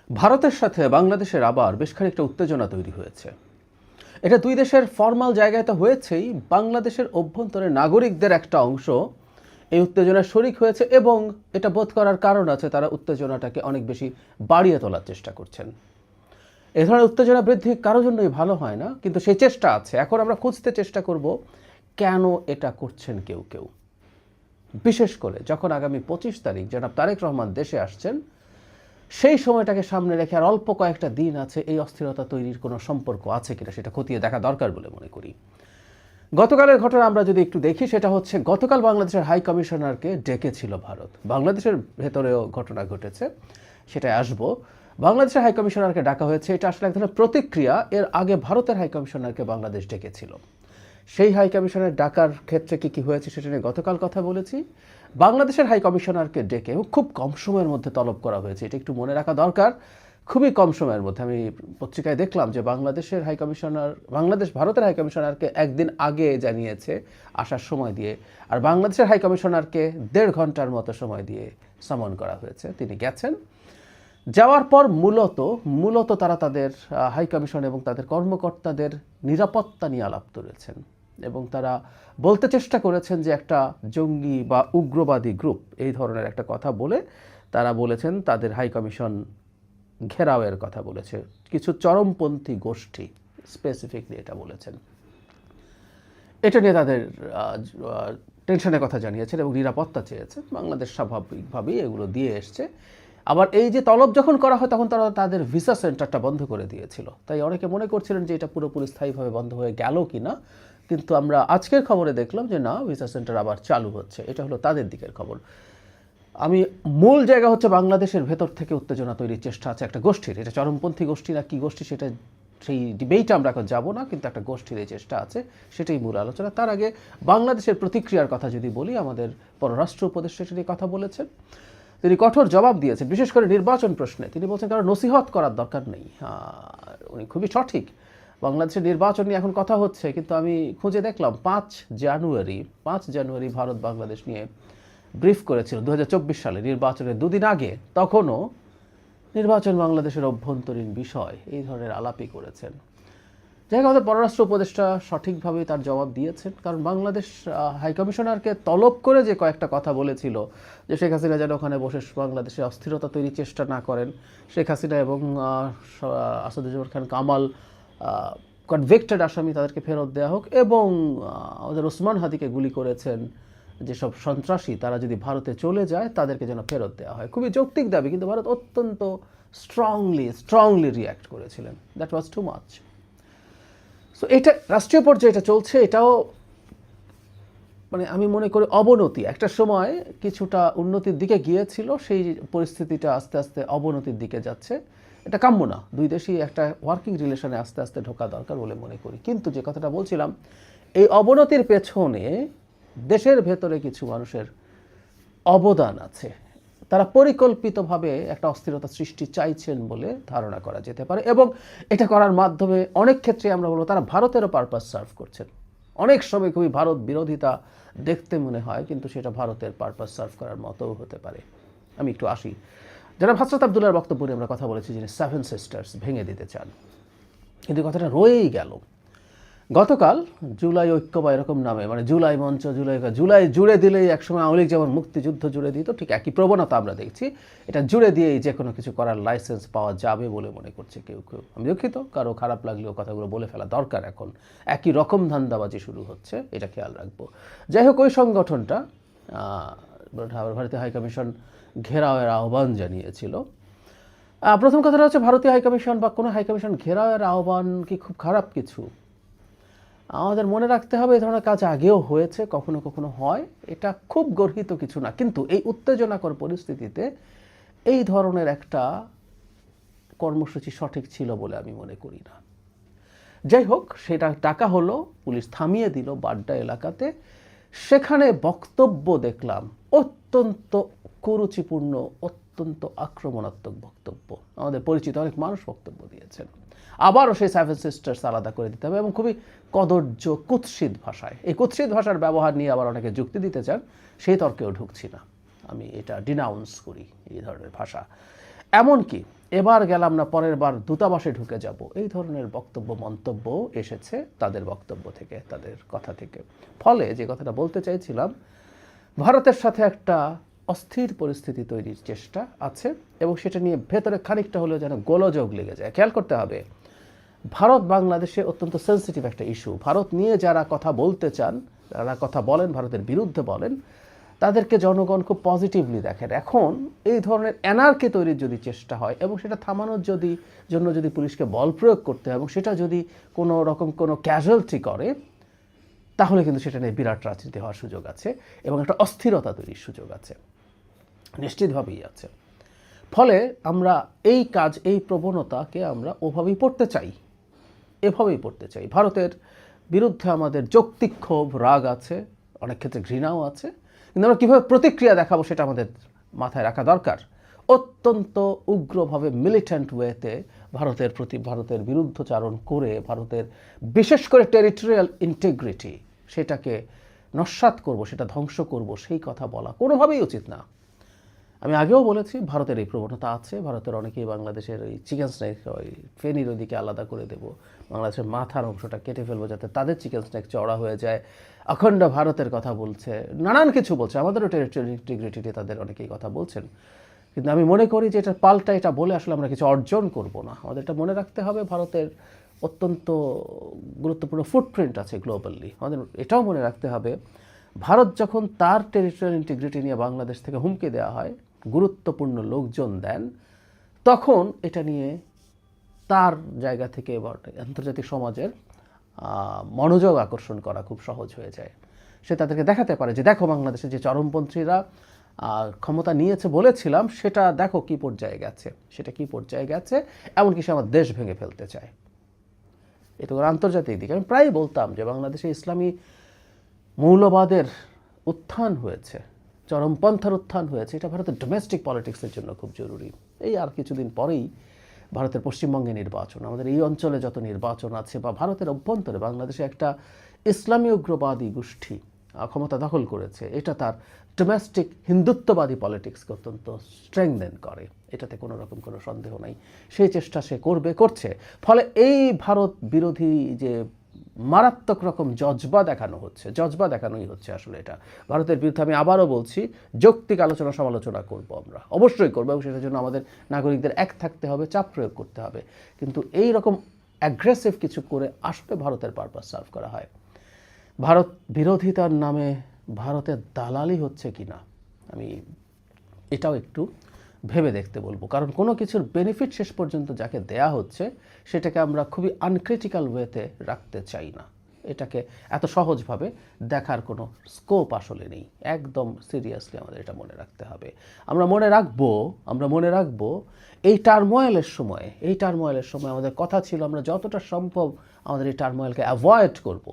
ভারতের সাথে বাংলাদেশের আবার বেশ খানিকটা উত্তেজনা তৈরি হয়েছে। এটা দুই দেশের ফরমাল জায়গায় তো হয়েছেই, বাংলাদেশের অভ্যন্তরে নাগরিকদের একটা অংশ এই উত্তেজনার শরিক হয়েছে এবং এটা বোধ করার কারণ আছে, তারা উত্তেজনাটাকে অনেক বেশি বাড়িয়ে তোলার চেষ্টা করছেন। এ ধরনের উত্তেজনা বৃদ্ধি কারোর জন্যই ভালো হয় না, কিন্তু সেই চেষ্টা আছে। এখন আমরা খুঁজতে চেষ্টা করব কেন এটা করছেন কেউ কেউ, বিশেষ করে যখন আগামী 25 তারিখ জনাব তারেক রহমান দেশে আসছেন, সেই সময়টাকে সামনে রেখে আর অল্প কয়েকটা দিন আছে। এই অস্থিরতা তৈরির কোনো সম্পর্ক আছে কিনা সেটা খতিয়ে দেখা দরকার বলে মনে করি। গতকালের ঘটনা আমরা যদি একটু দেখি, সেটা হচ্ছে গতকাল বাংলাদেশের হাই কমিশনারকে ডেকেছিল ভারত। বাংলাদেশের ভেতরেও ঘটনা ঘটেছে, সেটাই আসবো। বাংলাদেশের হাই কমিশনারকে ডাকা হয়েছে, এটা আসলে এক ধরনের প্রতিক্রিয়া। এর আগে ভারতের হাই কমিশনারকে বাংলাদেশ ডেকেছিল। সেই হাই কমিশনার ডাকার ক্ষেত্রে কি হয়েছে সেটা নিয়ে গতকাল কথা বলেছি। বাংলাদেশের হাই কমিশনারকে ডেকে খুব কম সময়ের মধ্যে তলব করা হয়েছে, এটা একটু মনে রাখা দরকার। খুবই কম সময়ের মধ্যে। আমি পত্রিকায় দেখলাম যে বাংলাদেশের হাই কমিশনার ভারতের হাই কমিশনারকে একদিন আগে জানিয়েছে আসার সময় দিয়ে, আর বাংলাদেশের হাই কমিশনারকে 1.5 ঘন্টার মতো সময় দিয়ে সামন করা হয়েছে। তিনি গেছেন। যাওয়ার পর মূলত তারা তাদের হাই কমিশন এবং তাদের কর্মকর্তাদের নিরাপত্তা নিয়ে আলাপ তুলেছেন এবং তারা বলতে চেষ্টা করেছেন যে একটা জঙ্গি বা উগ্রবাদী গ্রুপ, এই ধরনের একটা কথা বলে তারা বলেছেন তাদের হাই কমিশন ঘেরাওয়ের কথা বলেছে। কিছু চরমপন্থী গোষ্ঠী স্পেসিফিকলি এটা বলেছেন। এটা নিয়ে তাদের টেনশনের কথা জানিয়েছেন এবং নিরাপত্তা চেয়েছেন। বাংলাদেশ স্বাভাবিকভাবেই এগুলো দিয়ে এসছে। আবার এই যে তলব যখন করা হয় তখন তারা তাদের ভিসা সেন্টারটা বন্ধ করে দিয়েছিল। তাই অনেকে মনে করছিলেন যে এটা পুরোপুরি স্থায়ীভাবে বন্ধ হয়ে গেল কি না, কিন্তু আমরা আজকের খবরে দেখলাম যে না, ভিসা সেন্টার আবার চালু হচ্ছে। এটা হলো তাদের দিকের খবর। মূল জায়গা হচ্ছে বাংলাদেশের ভেতর থেকে উত্তেজনা তৈরির চেষ্টা আছে একটা গোষ্ঠীর। এটা চরমপন্থী গোষ্ঠী না কি গোষ্ঠী সেটা, সেই ডিবেটে আমরা এখন যাব না, কিন্তু একটা গোষ্ঠীর এই চেষ্টা আছে, সেটাই মূল আলোচনা। তার আগে বাংলাদেশের প্রতিক্রিয়ার কথা যদি বলি, আমাদের পররাষ্ট্র উপদেষ্টা সেটি কথা বলেছেন। তিনি কঠোর জবাব দিয়েছেন, বিশেষ করে নির্বাচন প্রশ্নে। তিনি বলছেন কারণ নসিহত করার দরকার নেই। উনি খুবই সঠিক। বাংলাদেশের নির্বাচন নিয়ে এখন কথা হচ্ছে, কিন্তু আমি খুঁজে দেখলাম 5 জানুয়ারি ভারত বাংলাদেশ নিয়ে ব্রিফ করেছিল 2024 সালে নির্বাচনের 2 দিন আগে। তখনও নির্বাচন বাংলাদেশের অভ্যন্তরীণ বিষয়, এই ধরনের আলাপই করেছেন। যাই হোক, আমাদের পররাষ্ট্র উপদেষ্টা সঠিকভাবে তার জবাব দিয়েছেন। কারণ বাংলাদেশ হাইকমিশনারকে তলব করে যে কয়েকটা কথা বলেছিল যে শেখ হাসিনা যেন ওখানে বসে বাংলাদেশে অস্থিরতা তৈরির চেষ্টা না করেন, শেখ হাসিনা এবং আসাদুজ্জামান খান কামাল কনভিক্টেড আসামি, তাদেরকে ফেরত দেওয়া হোক, এবং আমাদের ওসমান হাদিকে গুলি করেছেন যেসব সন্ত্রাসী, তারা যদি ভারতে চলে যায় তাদেরকে যেন ফেরত দেওয়া হয়। খুবই যৌক্তিক দাবি, কিন্তু ভারত অত্যন্ত স্ট্রংলি রিয়্যাক্ট করেছিলেন। That was too much. So এটা রাষ্ট্রীয় পর্যায়ে এটা চলছে। এটাও আমি মনে করি অবনতি। একটা সময় কিছুটা উন্নতির দিকে গিয়েছিল, সেই পরিস্থিতিটা আস্তে আস্তে অবনতির দিকে যাচ্ছে। এটা কাম্য না। দুই দেশই একটা ওয়ার্কিং রিলেশনে আস্তে আস্তে ঢোকা দরকার বলে মনে করি। কিন্তু যে কথাটা বলছিলাম, এই অবনতির পেছনে দেশের ভেতরে কিছু মানুষের অবদান আছে। তারা পরিকল্পিতভাবে একটা অস্থিরতা সৃষ্টি চাইছেন বলে ধারণা করা যেতে পারে, এবং এটা করার মাধ্যমে অনেক ক্ষেত্রে আমরা বলবো তারা ভারতেরও পারপাস সার্ভ করছেন। অনেক সময় খুবই ভারত বিরোধিতা দেখতে মনে হয়, কিন্তু সেটা ভারতের পারপাস সার্ভ করার মতোও হতে পারে। আমি একটু আসি। যারা হাসরাত আবদুল্লাহর বক্তব্য নিয়ে আমরা কথা বলেছি, যিনি 7 সিস্টার্স ভেঙে দিতে চান, কিন্তু কথাটা রয়েই গেল। গতকাল জুলাই ঐক্য বা এরকম নামে, জুলাই মঞ্চ, জুলাই জুড়ে দিলেই একসময় আওয়ামী লীগ যেমন মুক্তিযুদ্ধ জুড়ে দিত, ঠিক একই প্রবণতা আমরা দেখছি। এটা জুড়ে দিয়েই যে কোনো কিছু করার লাইসেন্স পাওয়া যাবে বলে মনে করছে কেউ কেউ। আমি দুঃখিত, কারো খারাপ লাগলেও কথাগুলো বলে ফেলা দরকার। এখন একই রকম ধান্দাবাজি শুরু হচ্ছে, এটা খেয়াল রাখবো। যাই হোক, ওই সংগঠনটা ভারতীয় হাইকমিশন ঘেরাওয়ের আহ্বান জানিয়েছিল। প্রথম কথাটা হচ্ছে, ভারতীয় হাইকমিশন বা কোনো হাইকমিশন ঘেরাওয়ের আহ্বান কি খুব খারাপ কিছু? আমাদের মনে রাখতে হবে এই ধরনের কাজ আগেও হয়েছে, কখনো কখনো হয়। এটা খুব গর্হিত কিছু না, কিন্তু এই উত্তেজনাকর পরিস্থিতিতে এই ধরনের একটা কর্মসূচি সঠিক ছিল বলে আমি মনে করি না। যাই হোক, সেটা ডাকা হলো, পুলিশ থামিয়ে দিল বাড্ডা এলাকাতে। সেখানে বক্তব্য দেখলাম অত্যন্ত কুরুচিপূর্ণ, অত্যন্ত আক্রমণাত্মক বক্তব্য। আমাদের পরিচিত অনেক মানুষ বক্তব্য দিয়েছেন। আবারও সেই 7 সিস্টার্স আলাদা করে দিতে হবে, এবং খুবই কদর্য কুৎসিত ভাষায়। এই কুৎসিত ভাষার ব্যবহার নিয়ে আবার অনেকে যুক্তি দিতে চান, সেই তর্কেও ঢুকছি না। আমি এটা ডিনাউন্স করি, এই ধরনের ভাষা। এমনকি এবার গেলাম না, পরের বার দূতাবাসে ঢুকে যাব, এই ধরনের বক্তব্য মন্তব্য এসেছে তাদের বক্তব্য থেকে, তাদের কথা থেকে। ফলে যে কথাটা বলতে চাইছিলাম, ভারতের সাথে একটা অস্থির পরিস্থিতি তৈরির চেষ্টা আছে এবং সেটা নিয়ে ভেতরে খানিকটা হলেও যেন গোলযোগ লেগে যায়। খেয়াল করতে হবে, ভারত বাংলাদেশে অত্যন্ত সেন্সিটিভ একটা ইস্যু। ভারত নিয়ে যারা কথা বলতে চান, যারা কথা বলেন, ভারতের বিরুদ্ধে বলেন, তাদেরকে জনগণ খুব পজিটিভলি দেখেন। এখন এই ধরনের অ্যানার্কি তৈরির যদি চেষ্টা হয় এবং সেটা থামানোর জন্য যদি পুলিশকে বল প্রয়োগ করতে হয় এবং সেটা যদি কোনো রকম কোনো ক্যাজুয়ালিটি করে, তাহলে কিন্তু সেটা নিয়ে বিরাট রাজনীতি হওয়ার সুযোগ আছে এবং একটা অস্থিরতা তৈরির সুযোগ আছে, নিশ্চিতভাবেই আছে। ফলে আমরা এই কাজ, এই প্রবণতাকে আমরা ওভাবেই পড়তে চাই, এভাবেই পড়তে চাই। ভারতের বিরুদ্ধে আমাদের যৌক্তিক ক্ষোভ, রাগ আছে, অনেক ক্ষেত্রে ঘৃণাও আছে, কিন্তু আমরা কীভাবে প্রতিক্রিয়া দেখাবো সেটা আমাদের মাথায় রাখা দরকার। অত্যন্ত উগ্রভাবে মিলিট্যান্ট ওয়েতে ভারতের প্রতি, ভারতের বিরুদ্ধচারণ করে, ভারতের বিশেষ করে টেরিটোরিয়াল ইন্টিগ্রিটি সেটাকে নস্যাৎ করব, সেটা ধ্বংস করব, সেই কথা বলা কোনোভাবেই উচিত না। আমি আগেও বলেছি, ভারতের এই প্রবণতা আছে। ভারতের অনেকেই বাংলাদেশের ওই চিকেন স্ন্যাক, ওই ফেনীর ওইদিকে আলাদা করে দেব, বাংলাদেশের মাথার অংশটা কেটে ফেলবো যাতে তাদের চিকেন স্ন্যাক চড়া হয়ে যায়, অখণ্ড ভারতের কথা বলছে, নানান কিছু বলছে, আমাদেরও টেরিটোরিয়াল ইন্টিগ্রিটি তাদের অনেকেই কথা বলছেন। কিন্তু আমি মনে করি যে এটার পাল্টা এটা বলে আসলে আমরা কিছু অর্জন করব না। আমাদের এটা মনে রাখতে হবে, ভারতের অত্যন্ত গুরুত্বপূর্ণ ফুটপ্রিন্ট আছে গ্লোবালি। আমাদের এটাও মনে রাখতে হবে, ভারত যখন তার টেরিটোরিয়াল ইন্টিগ্রিটি নিয়ে বাংলাদেশ থেকে হুমকি দেওয়া হয়, গুরুত্বপূর্ণ লোকজন দেন, তখন এটা নিয়ে তার জায়গা থেকে আন্তর্জাতিক সমাজের মনোযোগ আকর্ষণ করা খুব সহজ হয়ে যায়। সে তাদেরকে দেখাতে পারে যে দেখো, বাংলাদেশে যে চরমপন্থীরা ক্ষমতা নিয়েছে বলেছিলাম, সেটা দেখো কী পর্যায়ে গেছে, সেটা কী পর্যায়ে গেছে, এমনকি সে আমার দেশ ভেঙে ফেলতে চায়। এটা আন্তর্জাতিক দিকে আমি প্রায়ই বলতাম যে বাংলাদেশে ইসলামী মৌলবাদের উত্থান হয়েছে, চরমপন্থার উত্থান হয়েছে, এটা ভারতের ডোমেস্টিক পলিটিক্সের জন্য খুব জরুরি। এই আর কিছুদিন পরেই ভারতের পশ্চিমবঙ্গে নির্বাচন, আমাদের এই অঞ্চলে যত নির্বাচন আছে বা ভারতের অভ্যন্তরে বাংলাদেশে একটা ইসলামী উগ্রবাদী গোষ্ঠী ক্ষমতা দখল করেছে, এটা তার ডোমেস্টিক হিন্দুত্ববাদী পলিটিক্সকে অত্যন্ত স্ট্রেংথেন করে, এটাতে কোনো রকম কোনো সন্দেহ নাই। সেই চেষ্টা সে করছে। ফলে এই ভারত বিরোধী যে মারাত্মক রকম জজবা দেখানোই হচ্ছে আসলে এটা ভারতের বিরুদ্ধে। আমি আবারও বলছি, যৌক্তিক আলোচনা সমালোচনা করব, আমরা অবশ্যই করবো এবং সেটার জন্য আমাদের নাগরিকদের এক থাকতে হবে, চাপ প্রয়োগ করতে হবে। কিন্তু এই রকম অ্যাগ্রেসিভ কিছু করে আসলে ভারতের পারপাস সার্ভ করা হয়। ভারত বিরোধিতার নামে ভারতের দালালি হচ্ছে কি না, আমি এটাও একটু ভেবে দেখতে বলবো। কারণ কোনো কিছুর বেনিফিট শেষ পর্যন্ত যাকে দেয়া হচ্ছে, সেটাকে আমরা খুবই আনক্রিটিক্যাল ওয়েতে রাখতে চাই না। এটাকে এত সহজভাবে দেখার কোনো স্কোপ আসলে নেই। একদম সিরিয়াসলি আমাদের এটা মনে রাখতে হবে। আমরা মনে রাখবো এই টার্মোয়েলের সময় আমাদের কথা ছিল আমরা যতটা সম্ভব আমাদের এই টার্মোয়েলকে অ্যাভয়েড করব।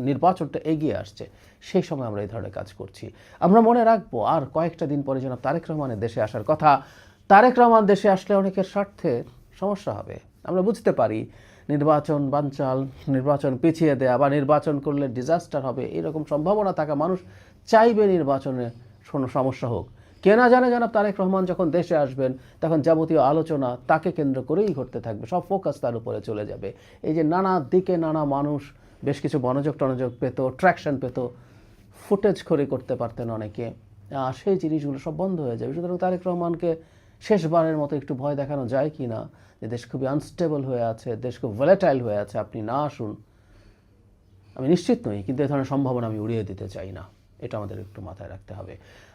নির্বাচনটা এগিয়ে আসছে, সেই সময় আমরা এই ধরনের কাজ করছি। আমরা মনে রাখবো আর কয়েকটা দিন পরে জনাব তারেক রহমানের দেশে আসার কথা। তারেক রহমান দেশে আসলে অনেকের স্বার্থে সমস্যা হবে। আমরা বুঝতে পারি নির্বাচন বানচাল, নির্বাচন পিছিয়ে দেয়া বা নির্বাচন করলে ডিজাস্টার হবে, এরকম সম্ভাবনা থাকা মানুষ চাইবে নির্বাচনে কোনো সমস্যা হোক। কে না জানে জনাব তারেক রহমান যখন দেশে আসবেন, তখন যাবতীয় আলোচনা তাকে কেন্দ্র করেই ঘটতে থাকবে, সব ফোকাস তার উপরে চলে যাবে। এই যে নানা দিকে নানা মানুষ বেশ কিছু মনোযোগ পেত, ট্র্যাকশন পেত, ফুটেজ খড়ি করতে পারতেন অনেকে, সেই জিনিসগুলো সব বন্ধ হয়ে যাবে। সুতরাং তারেক রহমানকে শেষবারের মতো একটু ভয় দেখানো যায় কি না, যে দেশ খুবই আনস্টেবল হয়ে আছে, দেশ খুব ভোলাটাইল হয়ে আছে, আপনি না আসুন। আমি নিশ্চিত নই, কিন্তু এ ধরনের সম্ভাবনা আমি উড়িয়ে দিতে চাই না, এটা আমাদের একটু মাথায় রাখতে হবে।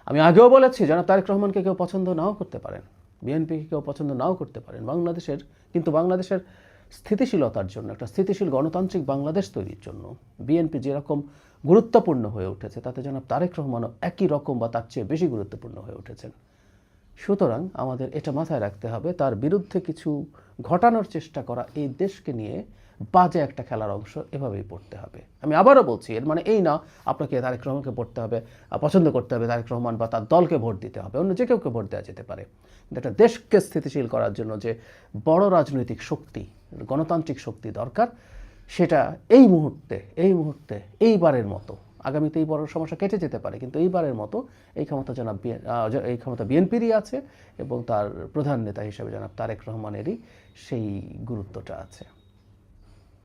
আমি আগেও বলেছি, জনাব তারেক রহমানকে কেউ পছন্দ নাও করতে পারেন, বিএনপিকে কেউ পছন্দ নাও করতে পারেন, কিন্তু বাংলাদেশের স্থিতিশীলতার জন্য, একটা স্থিতিশীল গণতান্ত্রিক বাংলাদেশ তৈরির জন্য বিএনপি যেরকম গুরুত্বপূর্ণ হয়ে উঠেছে, তাতে জনাব তারেক রহমানও একই রকম বা তার চেয়ে বেশি গুরুত্বপূর্ণ হয়ে উঠেছেন। সুতরাং আমাদের এটা মাথায় রাখতে হবে, তার বিরুদ্ধে কিছু ঘটানোর চেষ্টা করা এই দেশকে নিয়ে বাজে একটা খেলার অংশ, এভাবেই পড়তে হবে। আমি আবারও বলছি, এর মানে এই না আপনাকে তারেক রহমানকে পছন্দ করতে হবে, তারেক রহমান বা তার দলকে ভোট দিতে হবে, অন্য যে কেউকে ভোট দেওয়া যেতে পারে। কিন্তু একটা দেশকে স্থিতিশীল করার জন্য যে বড় রাজনৈতিক শক্তি, গণতান্ত্রিক শক্তি দরকার, সেটা এই মুহূর্তে এইবারের মতো আগামীতে এই বড় সমস্যা কেটে যেতে পারে, কিন্তু এইবারের মতো এই ক্ষমতা এই ক্ষমতা বিএনপিরই আছে এবং তার প্রধান নেতা হিসেবে জনাব তারেক রহমানেরই সেই গুরুত্বটা আছে।